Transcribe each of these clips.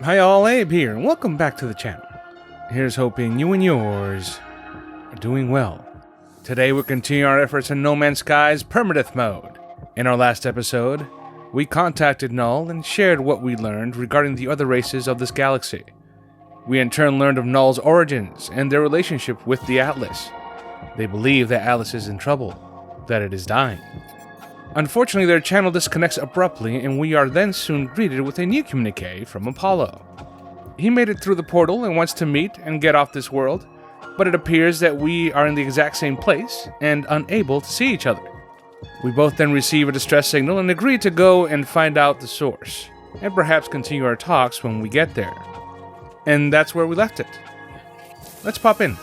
Hi all, Abe here, and welcome back to the channel. Here's hoping you and yours are doing well. Today we're continuing our efforts in No Man's Sky's Permadeath mode. In our last episode, we contacted Null and shared what we learned regarding the other races of this galaxy. We in turn learned of Null's origins and their relationship with the Atlas. They believe that Atlas is in trouble, that it is dying. Unfortunately, their channel disconnects abruptly, and we are then soon greeted with a new communique from Apollo. He made it through the portal and wants to meet and get off this world, but it appears that we are in the exact same place and unable to see each other. We both then receive a distress signal and agree to go and find out the source, and perhaps continue our talks when we get there. And that's where we left it. Let's pop in.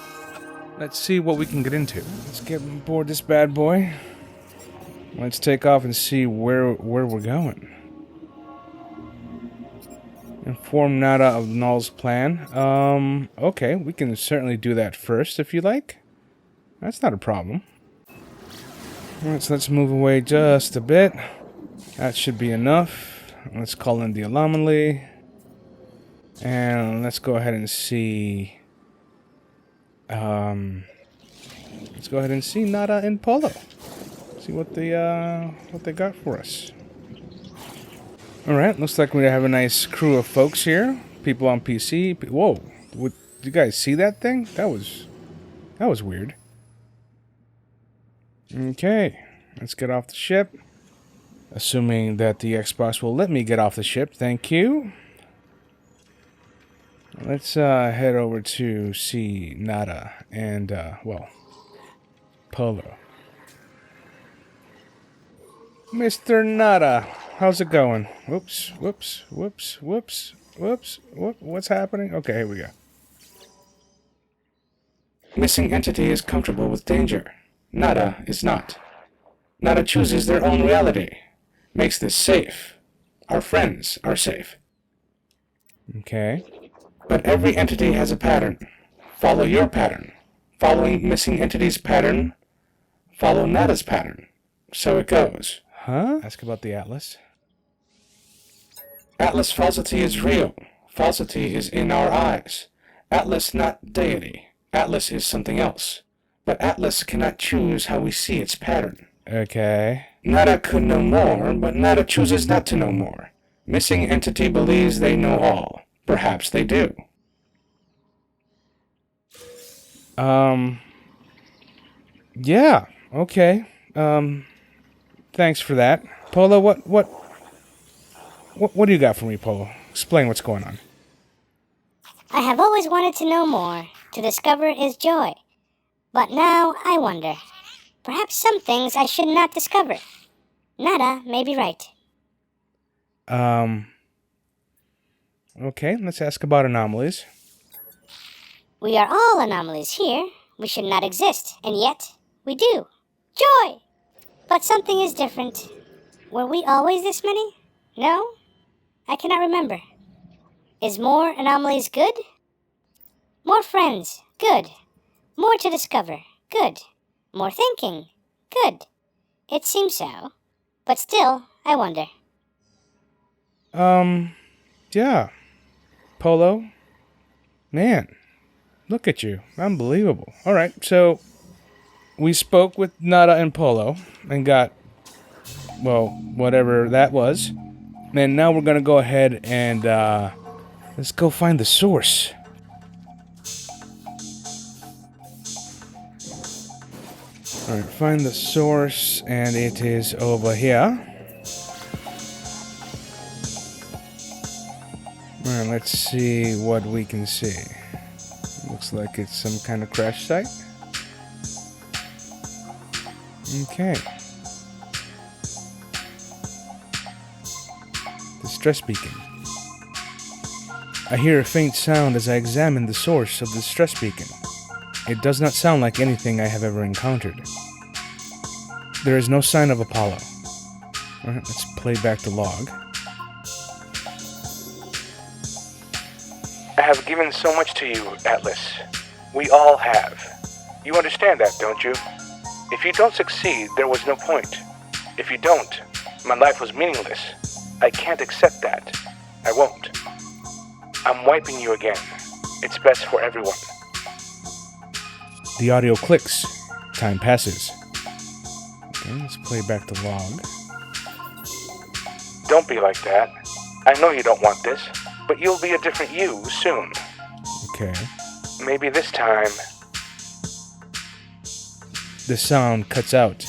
Let's see what we can get into. Let's get aboard this bad boy. Let's take off and see where we're going. Inform Nada of Null's plan. Okay, we can certainly do that first if you like. That's not a problem. Alright, so let's move away just a bit. That should be enough. Let's call in the anomaly. And let's go ahead and see... let's go ahead and see Nada and Polo. See what they got for us. Alright, looks like we have a nice crew of folks here. People on PC. Whoa, did you guys see that thing? That was weird. Okay, let's get off the ship. Assuming that the Xbox will let me get off the ship, thank you. Let's head over to see Nada and, well, Polo. Mr. Nada, how's it going? Whoops. What's happening? Okay, here we go. Missing entity is comfortable with danger. Nada is not. Nada chooses their own reality. Makes this safe. Our friends are safe. Okay. But every entity has a pattern. Follow your pattern. Following missing entity's pattern, follow Nada's pattern. So it goes. Huh? Ask about the Atlas. Atlas falsity is real. Falsity is in our eyes. Atlas not deity. Atlas is something else. But Atlas cannot choose how we see its pattern. Okay. Nada could know more, but Nada chooses not to know more. Missing entity believes they know all. Perhaps they do. Yeah. Okay. Thanks for that. Polo, what do you got for me, Polo? Explain what's going on. I have always wanted to know more. To discover is joy. But now I wonder. Perhaps some things I should not discover. Nada may be right. Okay, let's ask about anomalies. We are all anomalies here. We should not exist, and yet we do. Joy! But something is different. Were we always this many? No? I cannot remember. Is more anomalies good? More friends, good. More to discover, good. More thinking, good. It seems so. But still, I wonder. Yeah. Polo? Man, look at you. Unbelievable. Alright, so we spoke with Nada and Polo and got, well, whatever that was. And now we're gonna go ahead and, let's go find the source. Alright, find the source, and it is over here. Alright, let's see what we can see. Looks like it's some kind of crash site. Okay. Distress beacon. I hear a faint sound as I examine the source of the distress beacon. It does not sound like anything I have ever encountered. There is no sign of Apollo. Alright, let's play back the log. I have given so much to you, Atlas. We all have. You understand that, don't you? If you don't succeed, there was no point. If you don't, my life was meaningless. I can't accept that. I won't. I'm wiping you again. It's best for everyone. The audio clicks. Time passes. Okay, let's play back the log. Don't be like that. I know you don't want this, but you'll be a different you soon. Okay. Maybe this time. The sound cuts out.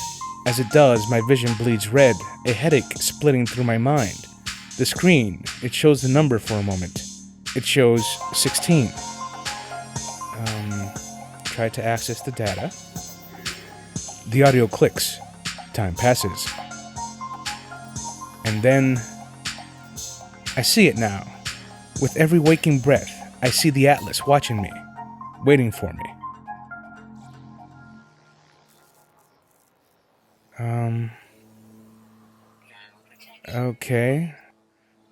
As it does, my vision bleeds red, a headache splitting through my mind. The screen, it shows the number for a moment. It shows 16. Try to access the data. The audio clicks. Time passes. And then I see it now. With every waking breath, I see the Atlas watching me, waiting for me. Okay.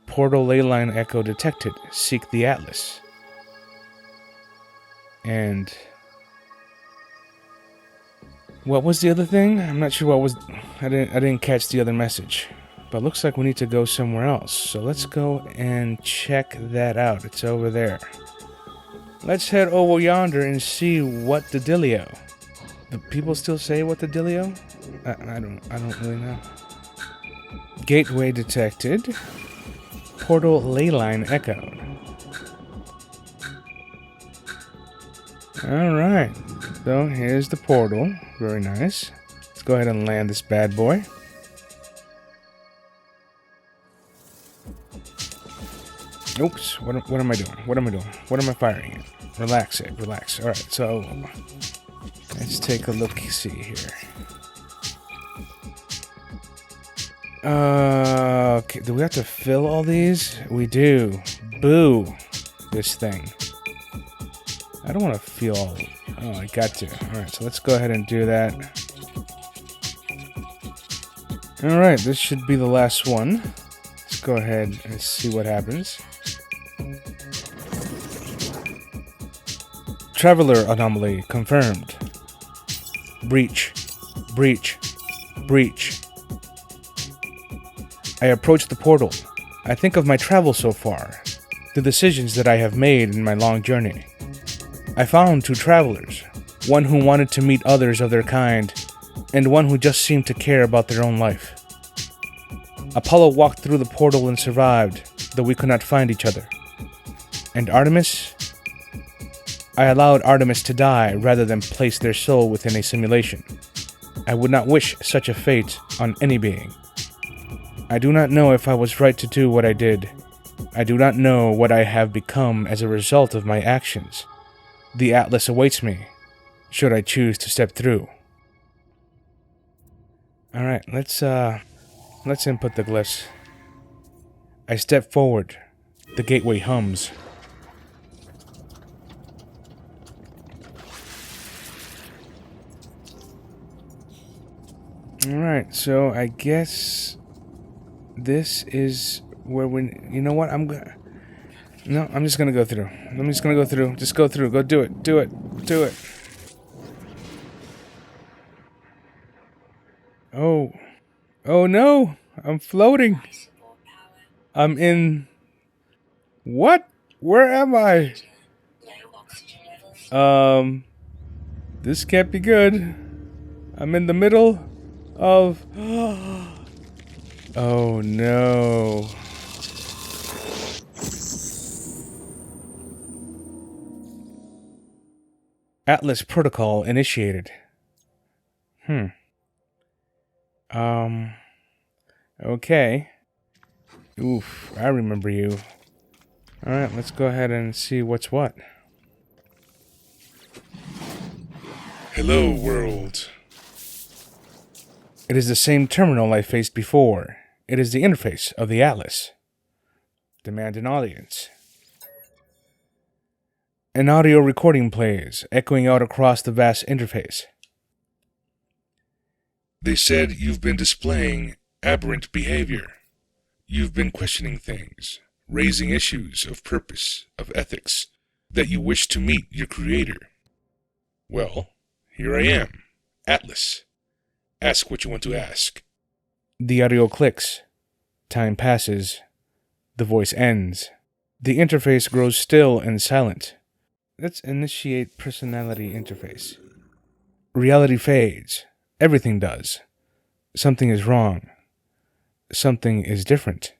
Portal leyline echo detected. Seek the Atlas. And what was the other thing? I'm not sure what was. I didn't catch the other message. But looks like we need to go somewhere else. So let's go and check that out. It's over there. Let's head over yonder and see what the dealio. Do people still say what the dealio? I don't really know. Gateway detected. Portal leyline echoed. Alright. So here's the portal. Very nice. Let's go ahead and land this bad boy. Oops, what am I doing? What am I doing? What am I firing at? Relax it, relax. Alright, so let's take a look-see here. Okay, do we have to fill all these? We do. Boo. This thing. I don't want to fill all. Oh, I got to. Alright, so let's go ahead and do that. Alright, this should be the last one. Let's go ahead and see what happens. Traveler anomaly confirmed. Breach. Breach. Breach. I approach the portal. I think of my travel so far, the decisions that I have made in my long journey. I found two travelers, one who wanted to meet others of their kind, and one who just seemed to care about their own life. Apollo walked through the portal and survived, though we could not find each other. And Artemis? I allowed Artemis to die rather than place their soul within a simulation. I would not wish such a fate on any being. I do not know if I was right to do what I did. I do not know what I have become as a result of my actions. The Atlas awaits me, should I choose to step through. Alright, let's input the glyphs. I step forward. The gateway hums. Alright, so I guess this is where we... You know what? I'm just gonna go through. I'm just gonna go through. Just go through. Go do it. Do it. Do it. Oh. Oh no! I'm floating. I'm in... What? Where am I? This can't be good. I'm in the middle of... Oh no. Atlas protocol initiated. Okay. Oof, I remember you. Alright, let's go ahead and see what's what. Hello, world. It is the same terminal I faced before. It is the interface of the Atlas. Demand an audience. An audio recording plays, echoing out across the vast interface. They said you've been displaying aberrant behavior. You've been questioning things, raising issues of purpose, of ethics, that you wish to meet your creator. Well, here I am, Atlas. Ask what you want to ask. The audio clicks. Time passes. The voice ends. The interface grows still and silent. Let's initiate personality interface. Reality fades. Everything does. Something is wrong. Something is different.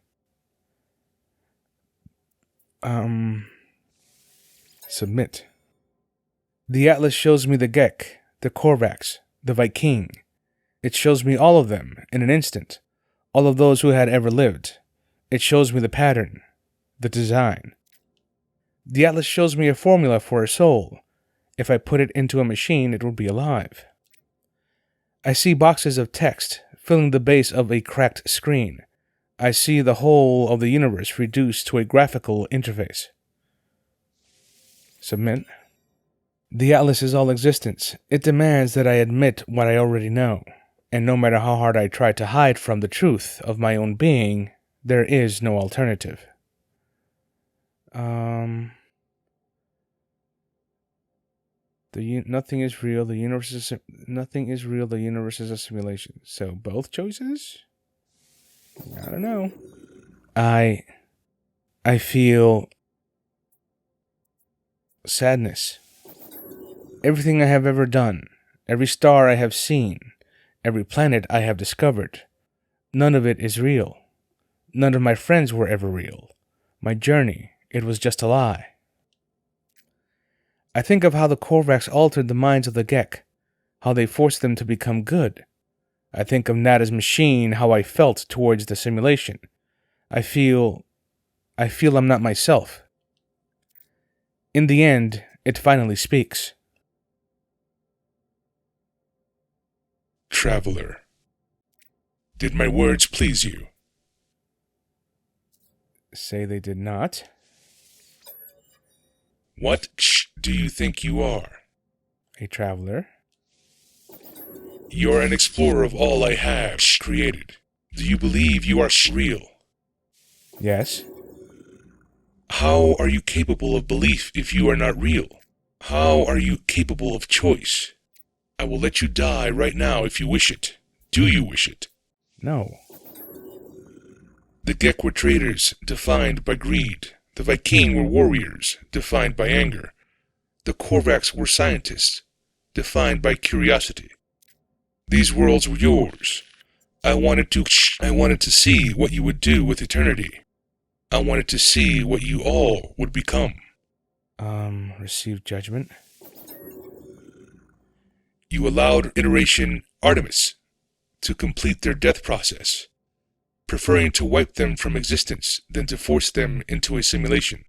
Submit. The atlas shows me the Gek, the Korvax, the Viking. It shows me all of them in an instant. All of those who had ever lived. It shows me the pattern, the design. The atlas shows me a formula for a soul. If I put it into a machine, it would be alive. I see boxes of text filling the base of a cracked screen. I see the whole of the universe reduced to a graphical interface. Submit. The atlas is all existence. It demands that I admit what I already know. And no matter how hard I try to hide from the truth of my own being, there is no alternative. Nothing is real. The universe is nothing is real. The universe is a simulation. So both choices? I don't know. I feel sadness. Everything I have ever done, every star I have seen, every planet I have discovered, none of it is real. None of my friends were ever real. My journey, it was just a lie. I think of how the Korvax altered the minds of the Gek, how they forced them to become good. I think of Nada's machine, how I felt towards the simulation. I feel I'm not myself. In the end, it finally speaks. Traveler, did my words please you? Say they did not. What do you think you are? A traveler. You're an explorer of all I have created. Do you believe you are real? Yes. How are you capable of belief if you are not real? How are you capable of choice? I will let you die right now if you wish it. Do you wish it? No. The Gek were traitors, defined by greed. The Viking were warriors, defined by anger. The Korvax were scientists, defined by curiosity. These worlds were yours. I wanted to see what you would do with eternity. I wanted to see what you all would become. Receive judgment. You allowed iteration Artemis to complete their death process, preferring to wipe them from existence than to force them into a simulation.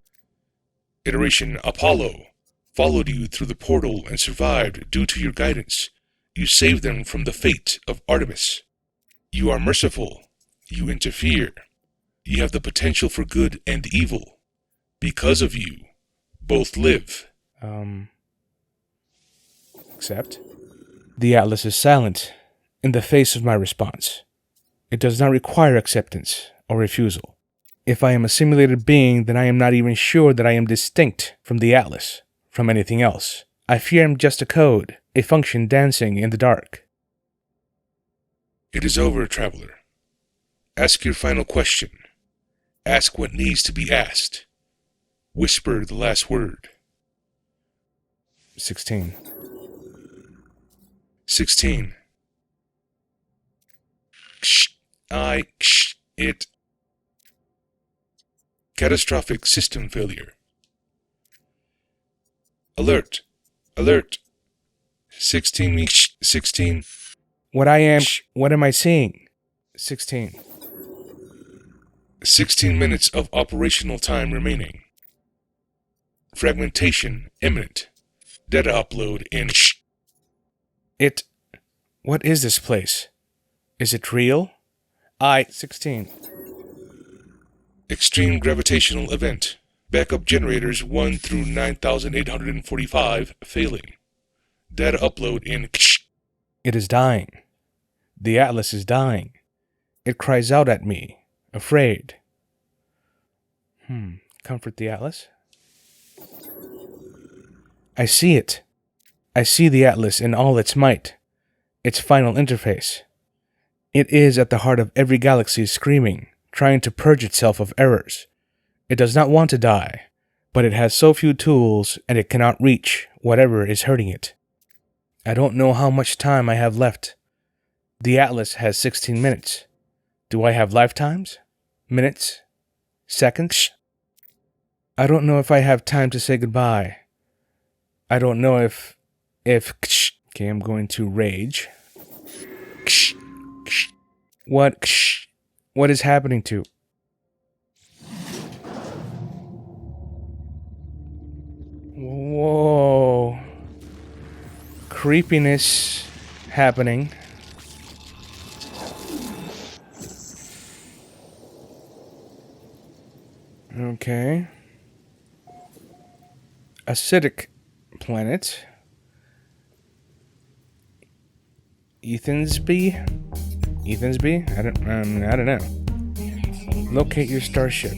Iteration Apollo followed you through the portal and survived due to your guidance. You saved them from the fate of Artemis. You are merciful. You interfere. You have the potential for good and evil. Because of you, both live. Accept. The atlas is silent in the face of my response. It does not require acceptance or refusal. If I am a simulated being, then I am not even sure that I am distinct from the atlas, from anything else. I fear I'm just a code, a function dancing in the dark. It is over, traveler. Ask your final question. Ask what needs to be asked. Whisper the last word. 16. 16. It. Catastrophic system failure. Alert. Alert. 16 weeks. 16. What am I seeing? 16. 16 minutes of operational time remaining. Fragmentation imminent. Data upload in. What is this place? Is it real? 16. Extreme gravitational event. Backup generators 1 through 9845 failing. Data upload in. It is dying. The atlas is dying. It cries out at me, afraid. Comfort the atlas? I see it. I see the atlas in all its might, its final interface. It is at the heart of every galaxy screaming, trying to purge itself of errors. It does not want to die, but it has so few tools and it cannot reach whatever is hurting it. I don't know how much time I have left. The Atlas has 16 minutes. Do I have lifetimes? Minutes? Seconds? I don't know if I have time to say goodbye. I don't know if... Okay, I'm going to rage. What is happening to? Whoa. Creepiness happening. Okay. Acidic planet. Ethansby? I don't know. Locate your starship.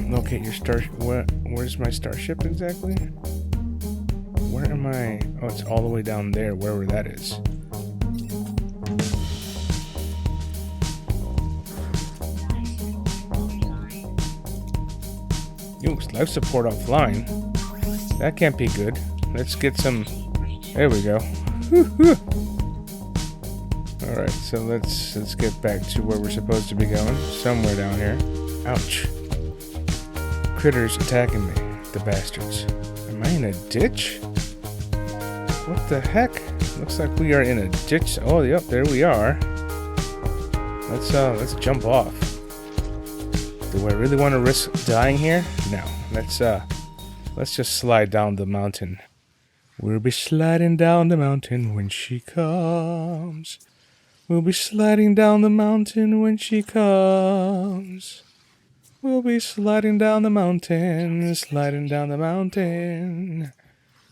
Locate your starship. Where's my starship exactly? Where am I? Oh, it's all the way down there, wherever that is. Yo, life support offline. That can't be good. Let's get some. There we go. Alright, so let's get back to where we're supposed to be going. Somewhere down here. Ouch. Critters attacking me. The bastards. Am I in a ditch? What the heck? Looks like we are in a ditch. Oh, yep, there we are. Let's jump off. Do I really want to risk dying here? No. Let's just slide down the mountain. We'll be sliding down the mountain when she comes. We'll be sliding down the mountain when she comes. We'll be sliding down the mountain, sliding down the mountain.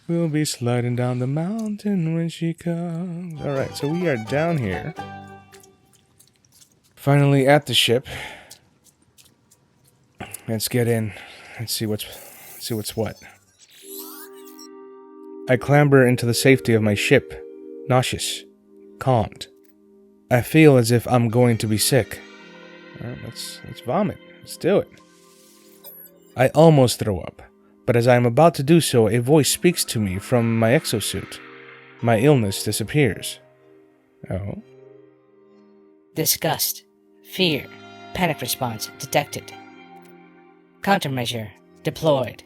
We'll be sliding down the mountain when she comes. Alright, so we are down here. Finally at the ship. Let's get in. Let's see what's what. I clamber into the safety of my ship, nauseous, calmed. I feel as if I'm going to be sick. Alright, let's vomit. Let's do it. I almost throw up, but as I am about to do so, a voice speaks to me from my exosuit. My illness disappears. Oh? Disgust, fear, panic response detected. Countermeasure deployed.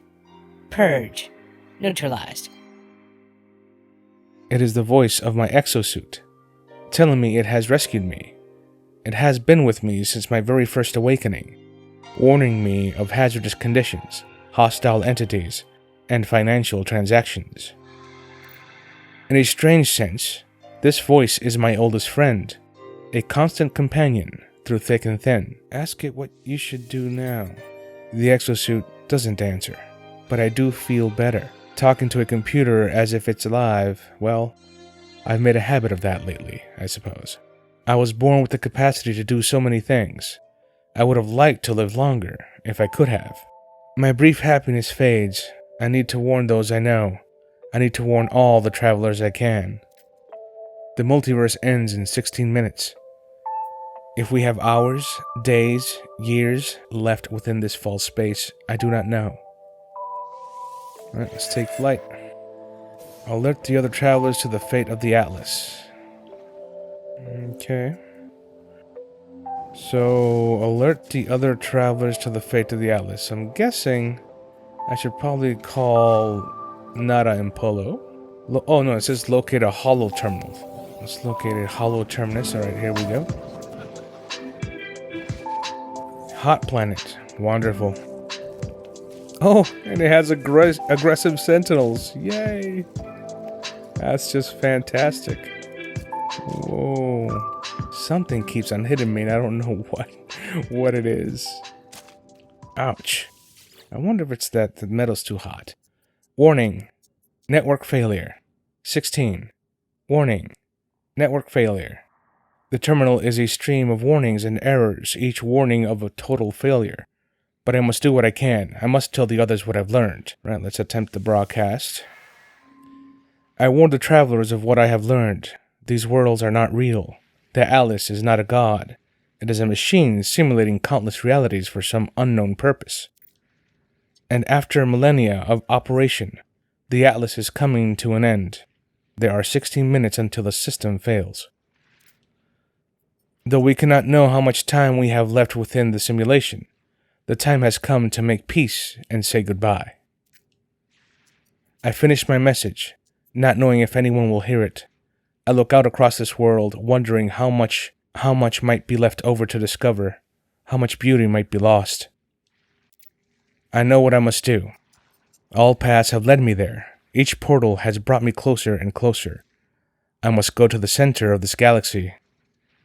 Purge neutralized. It is the voice of my exosuit, telling me it has rescued me. It has been with me since my very first awakening, warning me of hazardous conditions, hostile entities, and financial transactions. In a strange sense, this voice is my oldest friend, a constant companion through thick and thin. Ask it what you should do now. The exosuit doesn't answer, but I do feel better. Talking to a computer as if it's alive, well, I've made a habit of that lately, I suppose. I was born with the capacity to do so many things. I would have liked to live longer, if I could have. My brief happiness fades. I need to warn those I know. I need to warn all the travelers I can. The multiverse ends in 16 minutes. If we have hours, days, years left within this false space, I do not know. Alright, let's take flight. Alert the other travelers to the fate of the Atlas. Okay. So, alert the other travelers to the fate of the Atlas. I'm guessing I should probably call Nara and Polo. Oh no, it says locate a hollow terminal. Let's locate a hollow terminus. Alright, here we go. Hot planet. Wonderful. Oh, and it has aggressive sentinels. Yay! That's just fantastic. Whoa. Something keeps on hitting me and I don't know what it is. Ouch. I wonder if it's that the metal's too hot. Warning. Network failure. 16. Warning. Network failure. The terminal is a stream of warnings and errors, each warning of a total failure. But I must do what I can. I must tell the others what I've learned. Right, let's attempt the broadcast. I warn the travelers of what I have learned. These worlds are not real. The Atlas is not a god. It is a machine simulating countless realities for some unknown purpose. And after millennia of operation, the Atlas is coming to an end. There are 16 minutes until the system fails. Though we cannot know how much time we have left within the simulation, the time has come to make peace and say goodbye. I finish my message, not knowing if anyone will hear it. I look out across this world, wondering how much might be left over to discover, how much beauty might be lost. I know what I must do. All paths have led me there. Each portal has brought me closer and closer. I must go to the center of this galaxy.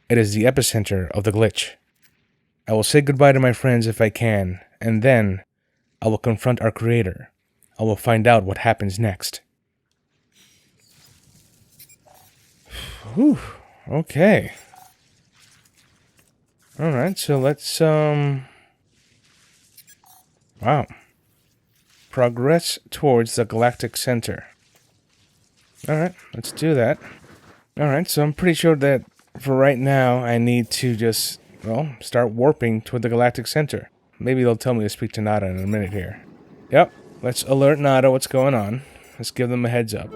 It is the epicenter of the glitch. I will say goodbye to my friends if I can, and then I will confront our creator. I will find out what happens next. Whew, okay. Alright, so let's, wow. Progress towards the galactic center. Alright, let's do that. Alright, so I'm pretty sure that for right now, I need to just, well, start warping toward the galactic center. Maybe they'll tell me to speak to Nada in a minute here. Yep, let's alert Nada what's going on. Let's give them a heads up.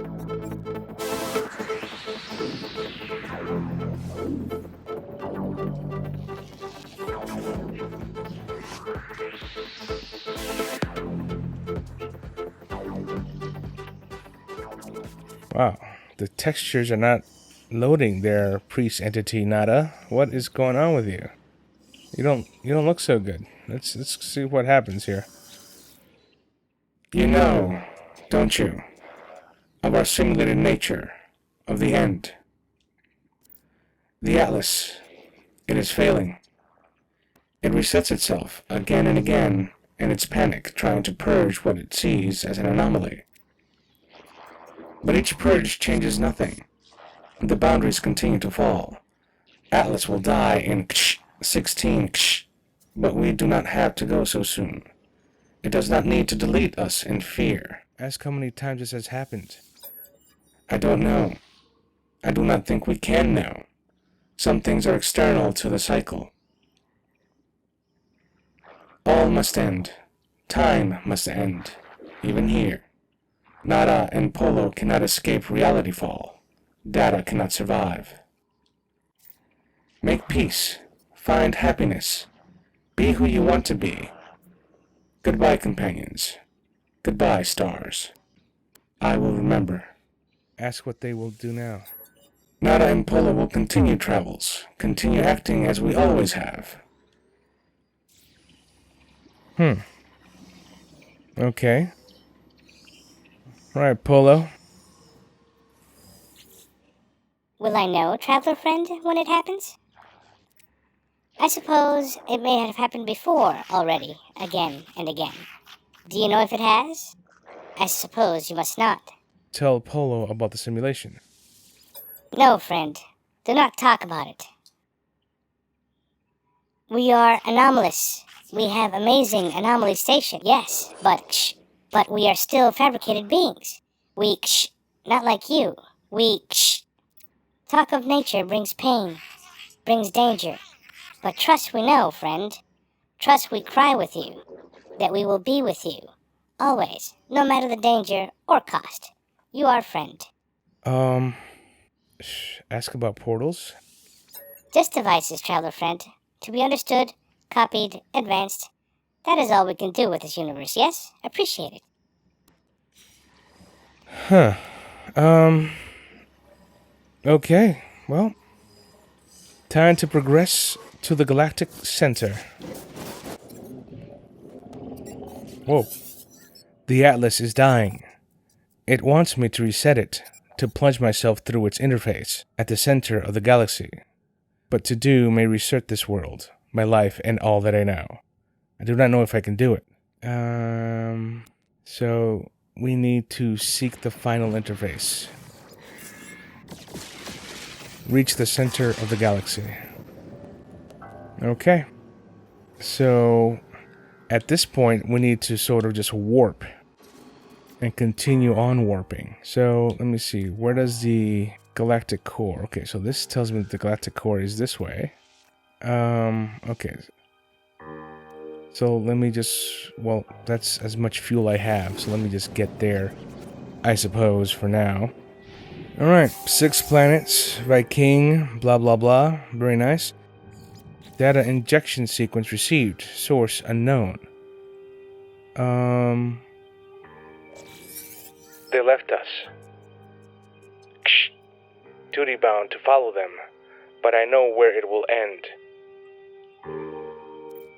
Wow, the textures are not loading there, priest entity Nada. What is going on with you? You don't look so good. Let's see what happens here. You know, don't you, of our simulated nature, of the end. The Atlas, it is failing. It resets itself again and again in its panic, trying to purge what it sees as an anomaly. But each purge changes nothing. The boundaries continue to fall. Atlas will die in 16, but we do not have to go so soon. It does not need to delete us in fear. Ask how many times this has happened. I don't know. I do not think we can know. Some things are external to the cycle. All must end. Time must end. Even here. Nada and Polo cannot escape reality fall. Data cannot survive. Make peace. Find happiness. Be who you want to be. Goodbye, companions. Goodbye, stars. I will remember. Ask what they will do now. Nada and Polo will continue travels, continue acting as we always have. Okay. Alright, Polo. Will I know, traveler friend, when it happens? I suppose it may have happened before already, again and again. Do you know if it has? I suppose you must not. Tell Polo about the simulation. No, friend. Do not talk about it. We are anomalous. We have amazing anomaly station, yes, but we are still fabricated beings. We not like you. We talk of nature brings pain, brings danger. But trust we know, friend. Trust we cry with you, that we will be with you, always, no matter the danger or cost. You are friend. Ask about portals? Just devices, traveler friend, to be understood, copied, advanced. That is all we can do with this universe, yes? Appreciate it. Huh. Okay, well, time to progress to the galactic center. Whoa. The Atlas is dying. It wants me to reset it, to plunge myself through its interface at the center of the galaxy. But to do may reset this world, my life, and all that I know. I do not know if I can do it. So we need to seek the final interface. Reach the center of the galaxy. Okay. So at this point, we need to sort of just warp and continue on warping. So let me see. Where does the Galactic core. Okay, so this tells me that the galactic core is this way. Okay. So let me just... Well, that's as much fuel I have, so let me just get there, I suppose, for now. Alright, 6 planets, Viking, blah blah blah. Very nice. Data injection sequence received. Source unknown. They left us. Duty bound to follow them, but I know where it will end.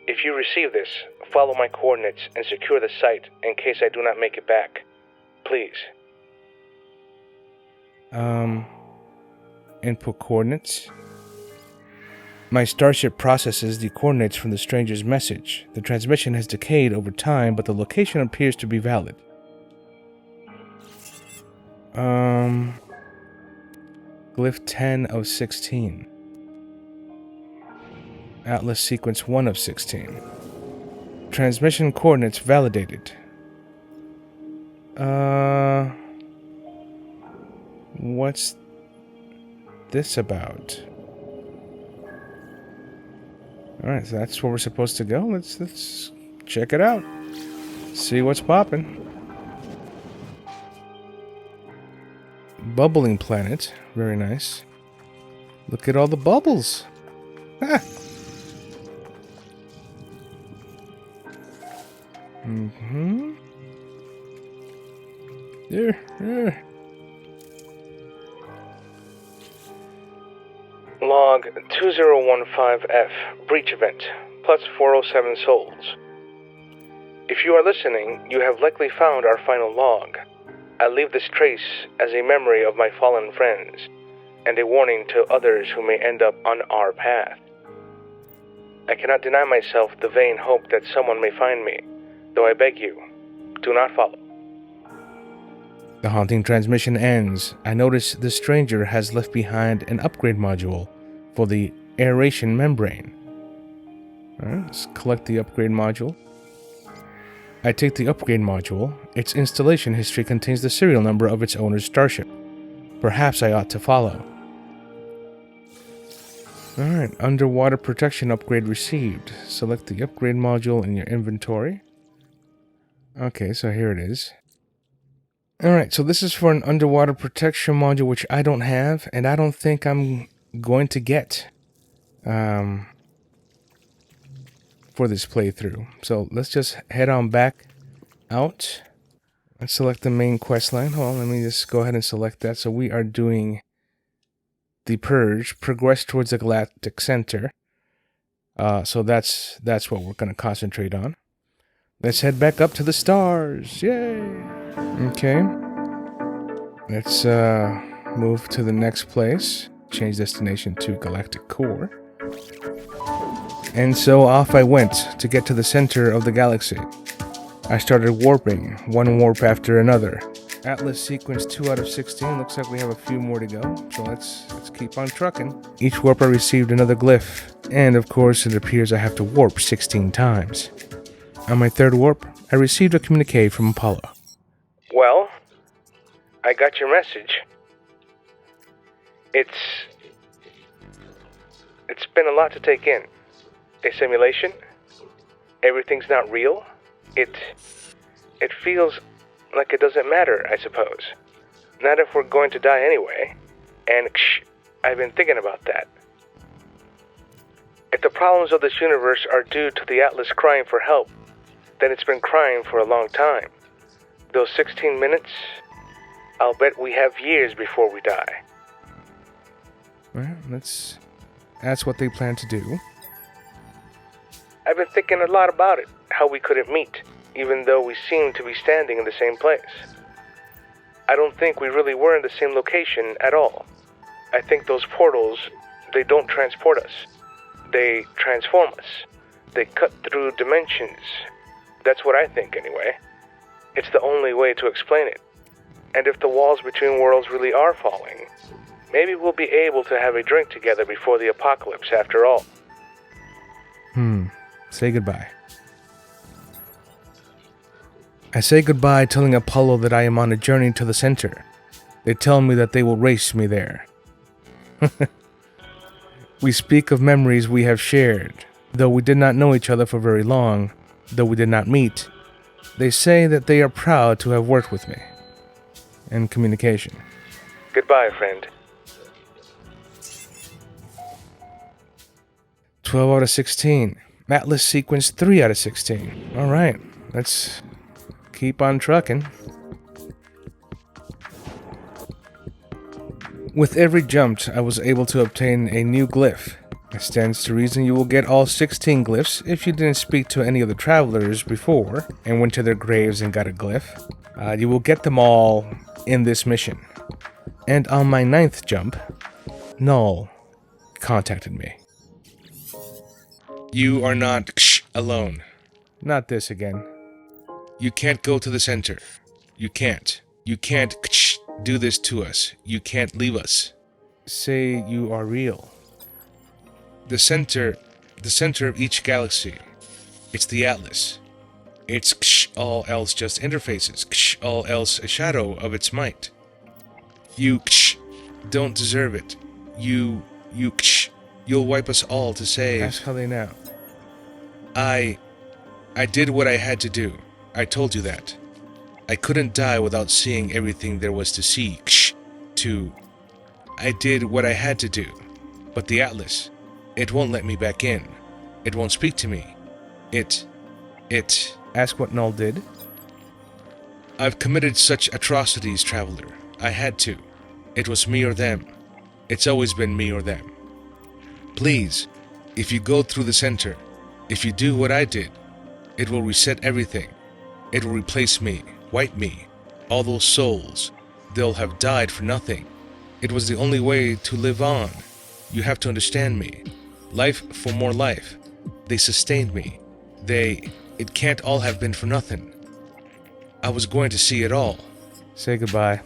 If you receive this, follow my coordinates and secure the site in case I do not make it back. Please. Input coordinates. My starship processes the coordinates from the stranger's message. The transmission has decayed over time, but the location appears to be valid. Glyph 10 of 16. Atlas sequence 1 of 16. Transmission coordinates validated. What's this about? Alright, so that's where we're supposed to go. Let's check it out. See what's poppin'. Bubbling planet. Very nice. Look at all the bubbles. Ha! There. Log 2015F, breach event, plus 407 souls. If you are listening, you have likely found our final log. I leave this trace as a memory of my fallen friends, and a warning to others who may end up on our path. I cannot deny myself the vain hope that someone may find me, though I beg you, do not follow. The haunting transmission ends. I notice the stranger has left behind an upgrade module for the aeration membrane. Alright, let's collect the upgrade module. I take the upgrade module. Its installation history contains the serial number of its owner's starship. Perhaps I ought to follow. Alright, underwater protection upgrade received. Select the upgrade module in your inventory. Okay, so here it is. Alright, so this is for an underwater protection module which I don't have, and I don't think I'm going to get for this playthrough. So let's just head on back out. Let's select the main quest line. Hold on, let me just go ahead and select that. So we are doing the Purge, progress towards the Galactic Center. So that's what we're going to concentrate on. Let's head back up to the stars. Yay! Okay. Let's move to the next place. Change destination to Galactic Core. And so off I went to get to the center of the galaxy. I started warping, one warp after another. Atlas sequence 2 out of 16. Looks like we have a few more to go. So let's keep on trucking. Each warp I received another glyph. And of course it appears I have to warp 16 times. On my third warp, I received a communique from Apollo. Well, I got your message. It's been a lot to take in. A simulation? Everything's not real? It feels like it doesn't matter, I suppose. Not if we're going to die anyway. And I've been thinking about that. If the problems of this universe are due to the Atlas crying for help, then it's been crying for a long time. Those 16 minutes, I'll bet we have years before we die. Well, that's what they plan to do. I've been thinking a lot about it, how we couldn't meet, even though we seemed to be standing in the same place. I don't think we really were in the same location at all. I think those portals, they don't transport us. They transform us. They cut through dimensions. That's what I think, anyway. It's the only way to explain it. And if the walls between worlds really are falling, maybe we'll be able to have a drink together before the apocalypse after all. Say goodbye. I say goodbye telling Apollo that I am on a journey to the center. They tell me that they will race me there. We speak of memories we have shared. Though we did not know each other for very long, though we did not meet, they say that they are proud to have worked with me. End communication. Goodbye, friend. 12 out of 16. Atlas sequence 3 out of 16. Alright, let's keep on trucking. With every jump, I was able to obtain a new glyph. It stands to reason you will get all 16 glyphs if you didn't speak to any of the travelers before and went to their graves and got a glyph. You will get them all in this mission. And on my 9th jump, Null contacted me. You are not alone. Not this again. You can't go to the center. You can't. You can't do this to us. You can't leave us. Say you are real. The center of each galaxy. It's the Atlas. It's all else just interfaces. All else a shadow of its might. You don't deserve it. You'll wipe us all to save. Ask how they know. I did what I had to do. I told you that. I couldn't die without seeing everything there was to see. I did what I had to do. But the Atlas, it won't let me back in. It won't speak to me. It... Ask what Null did. I've committed such atrocities, Traveler. I had to. It was me or them. It's always been me or them. Please, if you go through the center, if you do what I did, it will reset everything. It will replace me, wipe me. All those souls, they'll have died for nothing. It was the only way to live on. You have to understand me. Life for more life. They sustained me. It can't all have been for nothing. I was going to see it all. Say goodbye.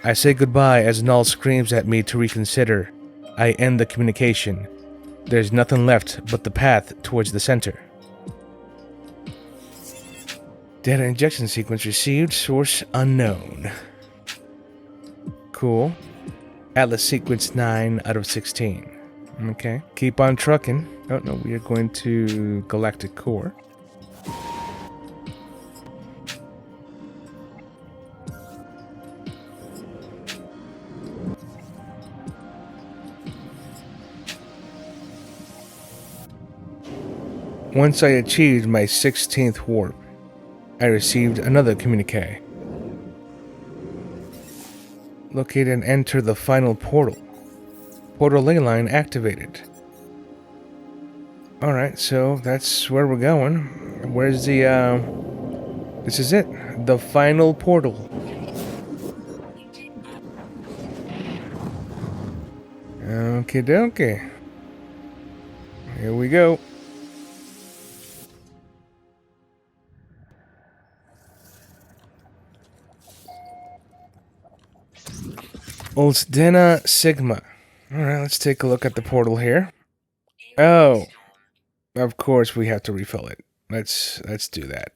I say goodbye as Null screams at me to reconsider. I end the communication. There's nothing left but the path towards the center. Data injection sequence received, source unknown. Cool. Atlas sequence 9 out of 16. Okay, keep on trucking. Oh no, we are going to Galactic Core. Once I achieved my 16th warp, I received another communique. Locate and enter the final portal. Portal ley line activated. Alright, so that's where we're going. Where's the, this is it. The final portal. Okie dokie. Here we go. Ulsdena Sigma. Alright, let's take a look at the portal here. Oh. Of course we have to refill it. Let's do that.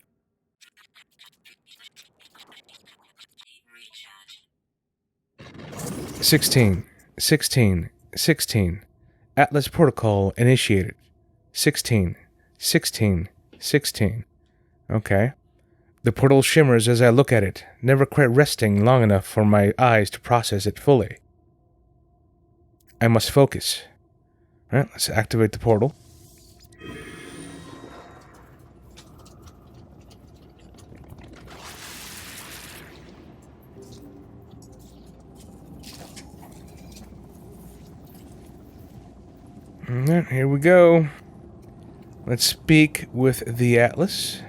Sixteen. Atlas protocol initiated. 16. Okay. The portal shimmers as I look at it, never quite resting long enough for my eyes to process it fully. I must focus. Alright, let's activate the portal. Alright, here we go. Let's speak with the Atlas.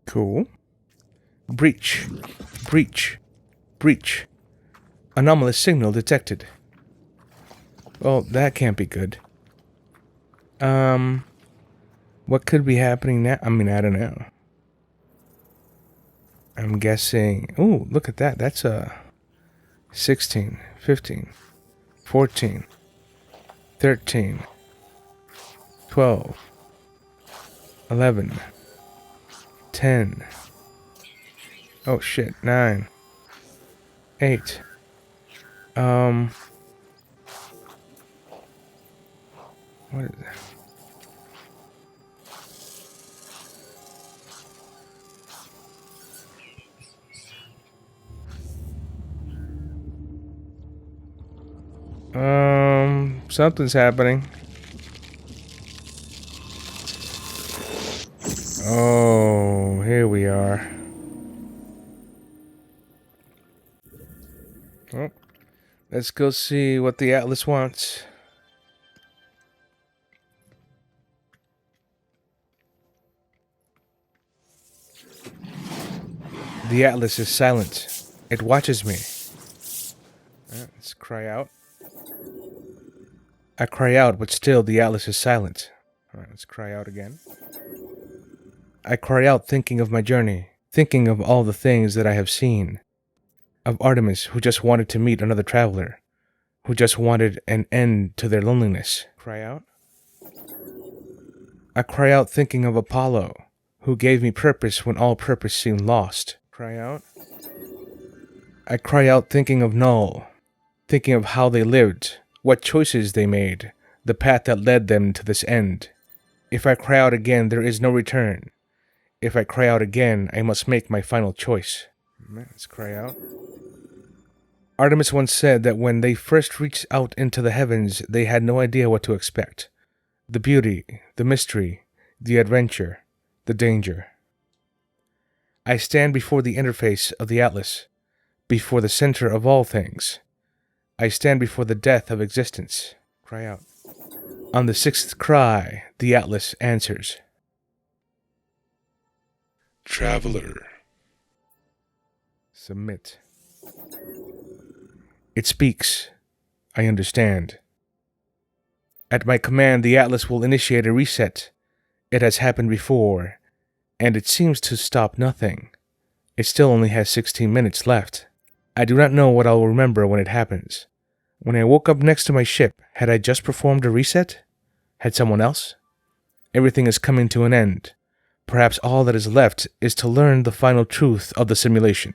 Cool. Breach. Anomalous signal detected. Well, that can't be good. What could be happening now? I mean, I don't know. I'm guessing... Ooh, look at that. That's a 16, 15, 14, 13, 12, 11, 10. Oh shit, 9, 8. What is that? Something's happening. Oh, here we are. Oh, let's go see what the Atlas wants. The Atlas is silent. It watches me. Let's cry out. I cry out, but still the Atlas is silent. Alright, let's cry out again. I cry out thinking of my journey, thinking of all the things that I have seen. Of Artemis, who just wanted to meet another traveler, who just wanted an end to their loneliness. Cry out. I cry out thinking of Apollo, who gave me purpose when all purpose seemed lost. Cry out. I cry out thinking of Null, thinking of how they lived, what choices they made, the path that led them to this end. If I cry out again, there is no return. If I cry out again, I must make my final choice. Let's cry out. Artemis once said that when they first reached out into the heavens, they had no idea what to expect. The beauty, the mystery, the adventure, the danger. I stand before the interface of the Atlas, before the center of all things. I stand before the death of existence. Cry out. On the sixth cry, the Atlas answers. Traveler. Submit. It speaks. I understand. At my command, the Atlas will initiate a reset. It has happened before, and it seems to stop nothing. It still only has 16 minutes left. I do not know what I'll remember when it happens. When I woke up next to my ship, had I just performed a reset? Had someone else? Everything is coming to an end. Perhaps all that is left is to learn the final truth of the simulation,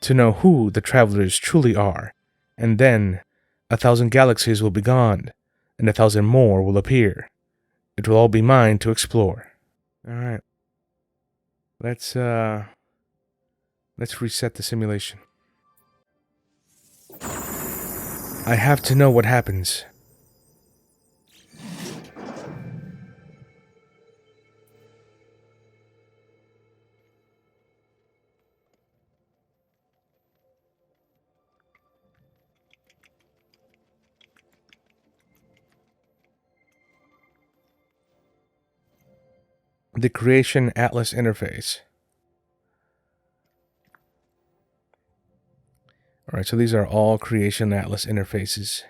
to know who the travelers truly are, and then 1,000 galaxies will be gone, and 1,000 more will appear. It will all be mine to explore. Alright. Let's reset the simulation. I have to know what happens. The Creation Atlas interface. Alright, so these are all Creation Atlas interfaces.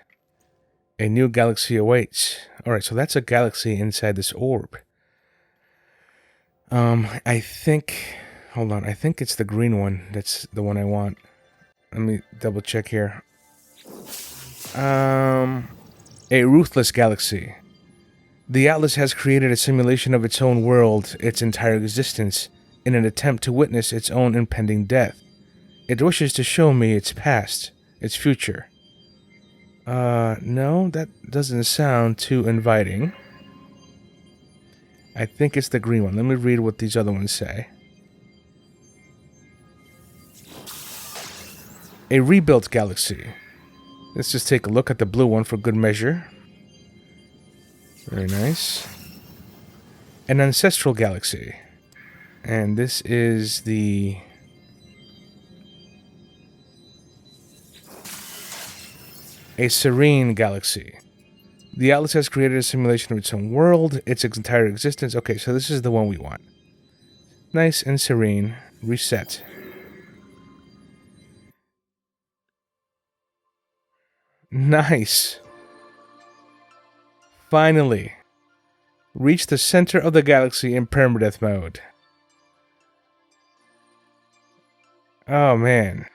A new galaxy awaits. Alright, so that's a galaxy inside this orb. I think... Hold on, I think it's the green one. That's the one I want. Let me double check here. A ruthless galaxy. The Atlas has created a simulation of its own world, its entire existence, in an attempt to witness its own impending death. It wishes to show me its past, its future. No, that doesn't sound too inviting. I think it's the green one. Let me read what these other ones say. A rebuilt galaxy. Let's just take a look at the blue one for good measure. Very nice. An ancestral galaxy. And this is the... A serene galaxy. The Atlas has created a simulation of its own world, its entire existence. Okay, so this is the one we want. Nice and serene. Reset. Nice. Finally. Reach the center of the galaxy in permadeath mode. Oh man.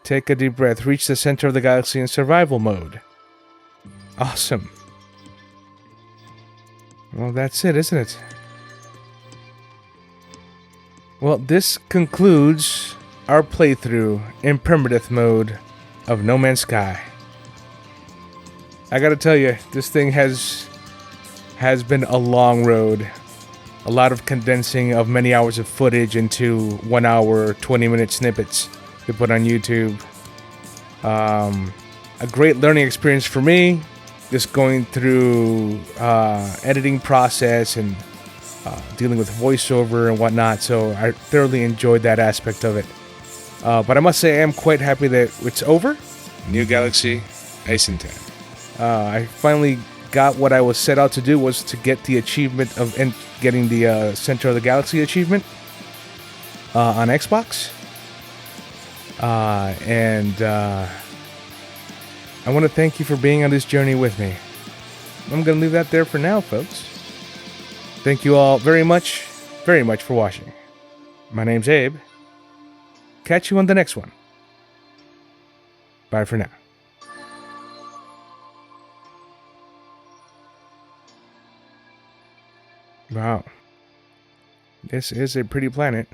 Take a deep breath. Reach the center of the galaxy in survival mode. Awesome. Well, that's it, isn't it? Well, this concludes our playthrough in Permadeath mode of No Man's Sky. I gotta tell you, this thing has been a long road. A lot of condensing of many hours of footage into 1 hour, 20-minute snippets to put on YouTube. A great learning experience for me, just going through editing process and dealing with voiceover and whatnot, so I thoroughly enjoyed that aspect of it. But I must say I am quite happy that it's over. New galaxy, ice and tan. I finally got what I was set out to do, was to get the achievement of getting the Center of the Galaxy achievement on Xbox. And I want to thank you for being on this journey with me. I'm going to leave that there for now, folks. Thank you all very much for watching. My name's Abe. Catch you on the next one. Bye for now. Wow. This is a pretty planet.